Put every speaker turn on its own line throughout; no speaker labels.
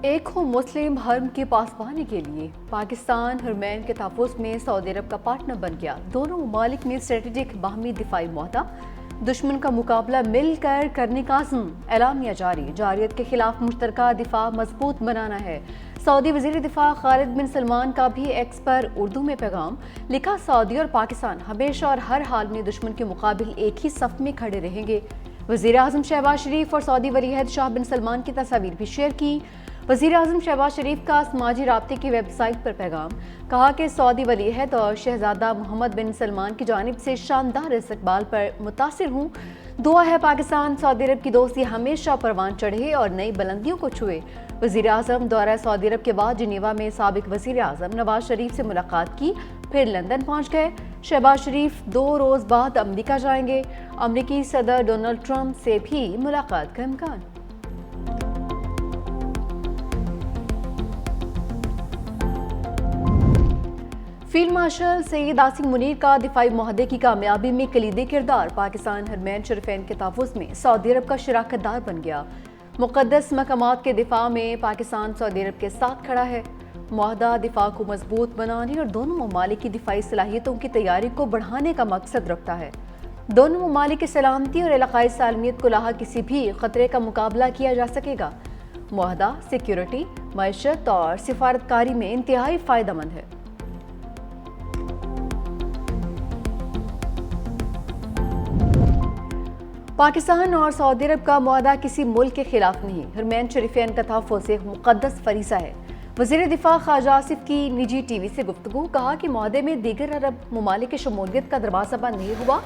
ایک ہو مسلم حرم کے پاسبانی کے لیے پاکستان حرمین کے تحفظ میں سعودی عرب کا پارٹنر بن گیا۔ دونوں ممالک میں اسٹریٹجک باہمی دفاعی معاہدہ، دشمن کا مقابلہ مل کر کرنے کا عزم، اعلامیہ جاری، جارحیت کے خلاف مشترکہ دفاع مضبوط بنانا ہے۔ سعودی وزیر دفاع خالد بن سلمان کا بھی ایکس پر اردو میں پیغام لکھا، سعودی اور پاکستان ہمیشہ اور ہر حال میں دشمن کے مقابل ایک ہی صف میں کھڑے رہیں گے۔ وزیر اعظم شہباز شریف اور سعودی ولی عہد شاہ بن سلمان کی تصاویر بھی شیئر کی۔ وزیر اعظم شہباز شریف کا سماجی رابطے کی ویب سائٹ پر پیغام، کہا کہ سعودی ولی عہد اور شہزادہ محمد بن سلمان کی جانب سے شاندار استقبال پر متاثر ہوں۔ دعا ہے پاکستان سعودی عرب کی دوستی ہمیشہ پروان چڑھے اور نئی بلندیوں کو چھوئے۔ وزیر اعظم دورہ سعودی عرب کے بعد جنیوا میں سابق وزیر اعظم نواز شریف سے ملاقات کی، پھر لندن پہنچ گئے۔ شہباز شریف 2 روز بعد امریکہ جائیں گے۔ امریکی صدر ڈونلڈ ٹرمپ سے بھی ملاقات کا امکان۔ فیلڈ مارشل سید عاصم منیر کا دفاعی معاہدے کی کامیابی میں کلیدی کردار، پاکستان حرمین شریفین کے تحفظ میں سعودی عرب کا شراکت دار بن گیا۔ مقدس مقامات کے دفاع میں پاکستان سعودی عرب کے ساتھ کھڑا ہے۔ معاہدہ دفاع کو مضبوط بنانے اور دونوں ممالک کی دفاعی صلاحیتوں کی تیاری کو بڑھانے کا مقصد رکھتا ہے۔ دونوں ممالک کی سلامتی اور علاقائی سالمیت کو لاحق کسی بھی خطرے کا مقابلہ کیا جا سکے گا۔ معاہدہ سیکیورٹی، معیشت اور سفارتکاری میں انتہائی فائدہ مند ہے۔ پاکستان اور سعودی عرب کا معاہدہ کسی ملک کے خلاف نہیں، حرمین شریفین کا تحفظ ایک مقدس فریضہ ہے۔ وزیر دفاع خواجہ آصف کی نجی ٹی وی سے گفتگو، کہا کہ معاہدے میں دیگر عرب ممالک کی شمولیت کا دروازہ بند نہیں ہوا،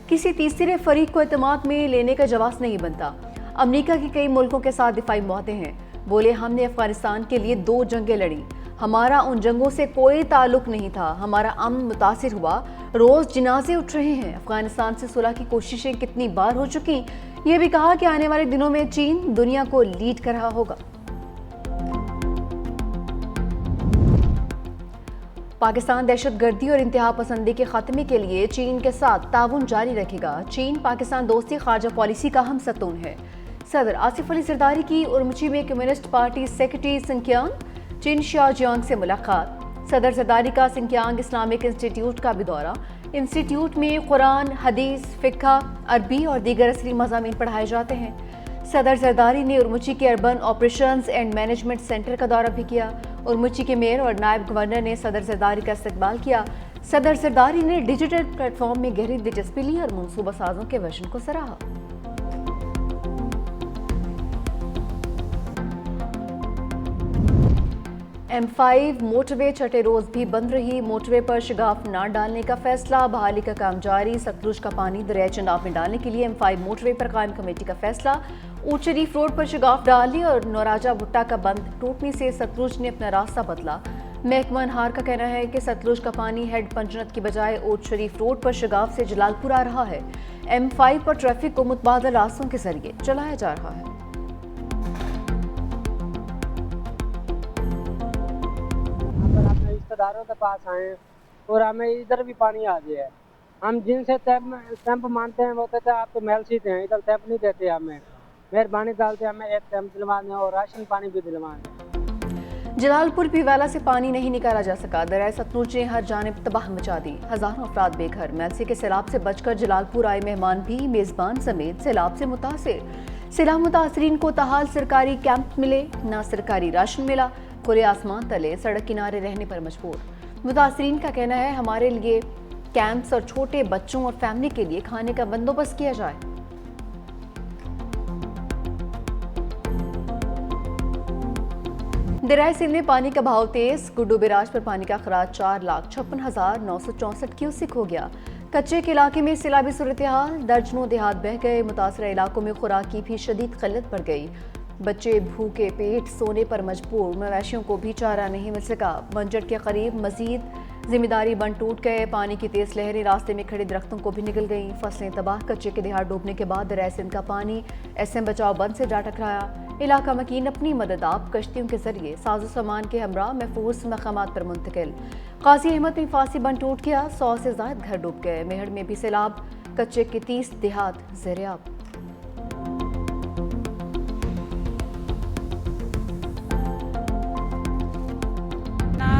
کسی تیسرے فریق کو اعتماد میں لینے کا جواز نہیں بنتا۔ امریکہ کے کئی ملکوں کے ساتھ دفاعی معاہدے ہیں، بولے ہم نے افغانستان کے لیے 2 جنگیں لڑیں، ہمارا ان جنگوں سے کوئی تعلق نہیں تھا، ہمارا امن متاثر ہوا، روز جنازے اٹھ رہے ہیں، افغانستان سے صلح کی کوششیں کتنی بار ہو چکی۔ یہ بھی کہا کہ آنے والے دنوں میں چین دنیا کو لیڈ کر رہا ہوگا۔ پاکستان دہشت گردی اور انتہا پسندی کے خاتمے کے لیے چین کے ساتھ تعاون جاری رکھے گا۔ چین پاکستان دوستی خارجہ پالیسی کا ہم ستون ہے۔ صدر آصف علی زرداری کی اورمچی میں کمیونسٹ پارٹی سیکرٹری سنکیانگ چین شیاجیانگ سے ملاقات۔ صدر زرداری کا سنکیانگ اسلامک انسٹیٹیوٹ کا بھی دورہ۔ انسٹیٹیوٹ میں قرآن، حدیث، فقہ، عربی اور دیگر عصری مضامین پڑھائے جاتے ہیں۔ صدر زرداری نے اورمچی کے urban operations and management centre کا دورہ بھی کیا۔ اورمچی کے میئر اور نائب گورنر نے صدر زرداری کا استقبال کیا۔ صدر زرداری نے ڈیجیٹل پلیٹ فارم میں گہری دلچسپی لی اور منصوبہ سازوں کے وژن کو سراہا۔ M5 موٹر وے چھٹے روز بھی بند رہی، موٹر وے پر شگاف نہ ڈالنے کا فیصلہ، بحالی کا کام جاری، ستلج کا پانی دریائے چناب میں ڈالنے کے لیے M5 موٹر وے پر قائم کمیٹی کا فیصلہ، اونٹ شریف روڈ پر شگاف ڈالی اور نوراجہ بھٹا کا بند ٹوٹنے سے ستلج نے اپنا راستہ بدلا۔ محکمہ انہار کا کہنا ہے کہ ستلج کا پانی ہیڈ پنجنت کی بجائے اونٹ شریف روڈ پر شگاف سے جلال پور آ رہا ہے۔ M5 پر ٹریفک کو متبادل راستوں کے ذریعے چلایا جا رہا ہے۔
رشتہ داروں کے پاس آئے اور ہمیں ادھر بھی پانی آ گیا ہے، ہم جن سے ٹیمپ مانتے ہیں وہ کہتے ہیں آپ تو محل سیٹ ہیں، ادھر ٹیمپ نہیں دیتے، ہمیں مہربانی ڈالتے ہمیں ایک ٹیمپ دلوا دیں اور راشن پانی بھی دلوا دیں۔
جلال پور پیوالہ سے پانی نہیں نکالا جا سکا، دریائے ستلج نے ہر جانب تباہ مچا دی، ہزاروں افراد بے گھر، میلسی کے سیلاب سے بچ کر جلال پور آئے مہمان بھی میزبان سمیت سیلاب سے متاثر۔ سیلاب متاثرین کو تاحال سرکاری کیمپ ملے نہ سرکاری راشن ملا، کھلے آسمان تلے سڑک کنارے رہنے پر مجبور۔ متاثرین کا کہنا ہے ہمارے لیے کیمپس اور چھوٹے بچوں اور فیملی کے لیے کھانے کا بندوبست کیا جائے۔ دریائے سندھ میں پانی کا بہاؤ تیز، گڈو بیراج پر پانی کا اخراج 4,56,964 کیوسک ہو گیا۔ کچے کے علاقے میں سیلابی صورتحال، درجنوں دیہات بہہ گئے، متاثرہ علاقوں میں خوراک کی بھی شدید قلت پڑ گئی، بچے بھوکے پیٹ سونے پر مجبور، مویشیوں کو بھی چارہ نہیں مل سکا، بنجر کے قریب مزید ذمہ داری بند ٹوٹ گئے، پانی کی تیز لہریں راستے میں کھڑے درختوں کو بھی نگل گئیں، فصلیں تباہ، کچے کے دیہات ڈوبنے کے بعد دریائے سندھ کا پانی SM بچاؤ بند سے جا ٹکرایا، علاقہ مکین اپنی مدد آپ کشتیوں کے ذریعے ساز و سامان کے ہمراہ محفوظ مقامات پر منتقل۔ قاضی احمد میں فاسی بند ٹوٹ گیا، 100 سے زائد گھر ڈوب گئے، میہڑ میں بھی سیلاب، کچے کے 30 دیہات زیرآب۔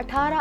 18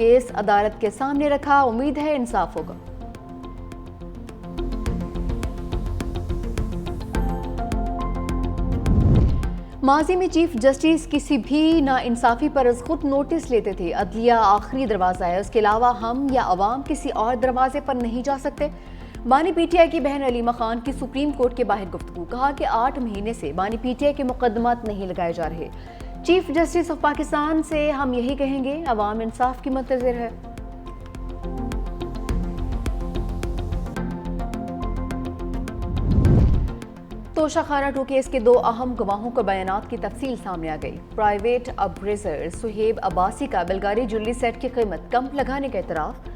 کیس عدالت کے سامنے رکھا، امید ہے انصاف ہوگا۔ ماضی میں چیف جسٹس کسی بھی ناانصافی پر از خود نوٹس لیتے تھے۔ عدلیہ آخری دروازہ ہے، اس کے علاوہ ہم یا عوام کسی اور دروازے پر نہیں جا سکتے۔ بانی پی ٹی آئی کی بہن علیمہ خان کی سپریم کورٹ کے باہر گفتگو، کہا کہ 8 مہینے سے بانی پی ٹی آئی کے مقدمات نہیں لگائے جا رہے۔ چیف جسٹس آف پاکستان سے ہم یہی کہیں گے، عوام انصاف کی منتظر ہے۔ توشہ خانہ 2 کیس کے 2 اہم گواہوں کے بیانات کی تفصیل سامنے آ گئی۔ پرائیویٹ اپریزر سہیب عباسی کا بلغاری جویلری سیٹ کی قیمت کم لگانے کا اعتراف۔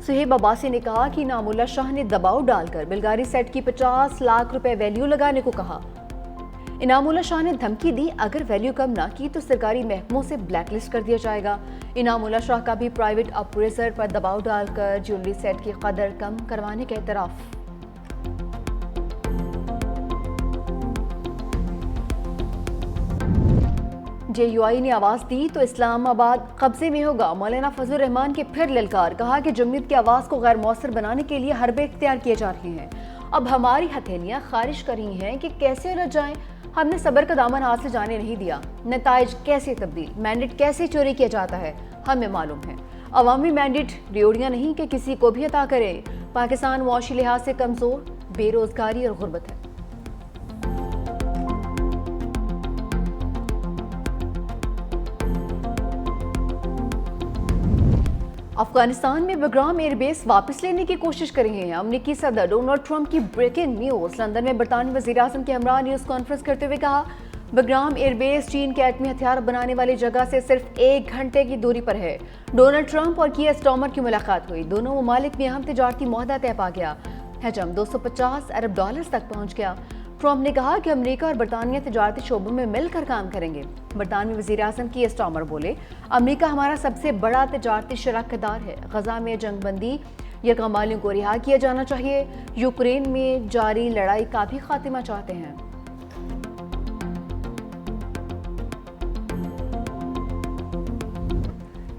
سہیب عباسی نے کہا کہ انعام اللہ شاہ نے دباؤ ڈال کر بلغاری سیٹ کی 50 لاکھ روپے ویلیو لگانے کو کہا۔ انعام اللہ شاہ نے دھمکی دی، اگر ویلیو کم نہ کی تو سرکاری محکموں سے بلیک لسٹ کر دیا جائے گا۔ انعام اللہ شاہ کا بھی پرائیویٹ اپریزر پر دباؤ ڈال کر جویلری سیٹ کی قدر کم کروانے کا اعتراف۔ جے یو آئی نے آواز دی تو اسلام آباد قبضے میں ہوگا۔ مولانا فضل الرحمان کے پھر للکار، کہا کہ جمہوریت کی آواز کو غیر مؤثر بنانے کے لیے حربے اختیار کیے جا رہے ہیں۔ اب ہماری ہتھیلیاں خارش کر رہی ہیں کہ کیسے رہ جائیں۔ ہم نے صبر کا دامن ہاتھ سے جانے نہیں دیا۔ نتائج کیسے تبدیل، مینڈیٹ کیسے چوری کیا جاتا ہے ہمیں معلوم ہے۔ عوامی مینڈیٹ ریوڑیاں نہیں کہ کسی کو بھی عطا کرے۔ پاکستان معاشی لحاظ سے کمزور، بے روزگاری اور غربت ہے۔ افغانستان میں بگرام ایئر بیس واپس لینے کی کوشش کر رہے ہیں۔ امریکی صدر ڈونلڈ ٹرمپ کی بریکنگ نیوز۔ لندن میں برطانوی وزیر اعظم کے ہمراہ نیوز کانفرنس کرتے ہوئے کہا، بگرام ایئر بیس چین کے ایٹمی ہتھیار بنانے والی جگہ سے صرف 1 گھنٹے کی دوری پر ہے۔ ڈونلڈ ٹرمپ اور کیئر سٹارمر کی ملاقات ہوئی، دونوں ممالک میں اہم تجارتی معاہدہ طے پا گیا۔ حجم $250 ارب تک پہنچ گیا۔ ٹرمپ نے کہا کہ امریکہ اور برطانیہ تجارتی شعبوں میں مل کر کام کریں گے۔ برطانوی وزیر اعظم کیئر سٹارمر بولے، امریکہ ہمارا سب سے بڑا تجارتی شراکت دار ہے۔ غزہ میں جنگ بندی، یرغمالیوں کو رہا کیا جانا چاہیے۔ یوکرین میں جاری لڑائی کا بھی خاتمہ چاہتے ہیں۔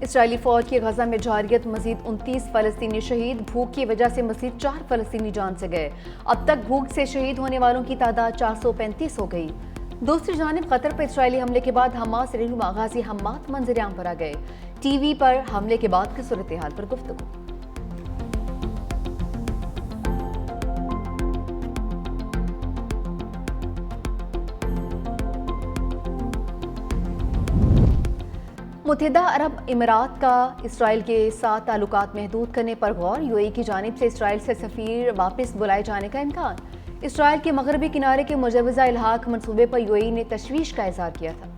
اسرائیلی فوج کی غزہ میں جارحیت، مزید 29 فلسطینی شہید۔ بھوک کی وجہ سے مزید 4 فلسطینی جان سے گئے۔ اب تک بھوک سے شہید ہونے والوں کی تعداد 435 ہو گئی۔ دوسری جانب قطر پر اسرائیلی حملے کے بعد حماس رہنما غازی حماد منظر عام پر آ گئے۔ ٹی وی پر حملے کے بعد کی صورتحال پر گفتگو۔ متحدہ عرب امارات کا اسرائیل کے ساتھ تعلقات محدود کرنے پر غور۔ یو اے ای کی جانب سے اسرائیل سے سفیر واپس بلائے جانے کا امکان۔ اسرائیل کے مغربی کنارے کے مجوزہ الحاق منصوبے پر یو اے ای نے تشویش کا اظہار کیا تھا۔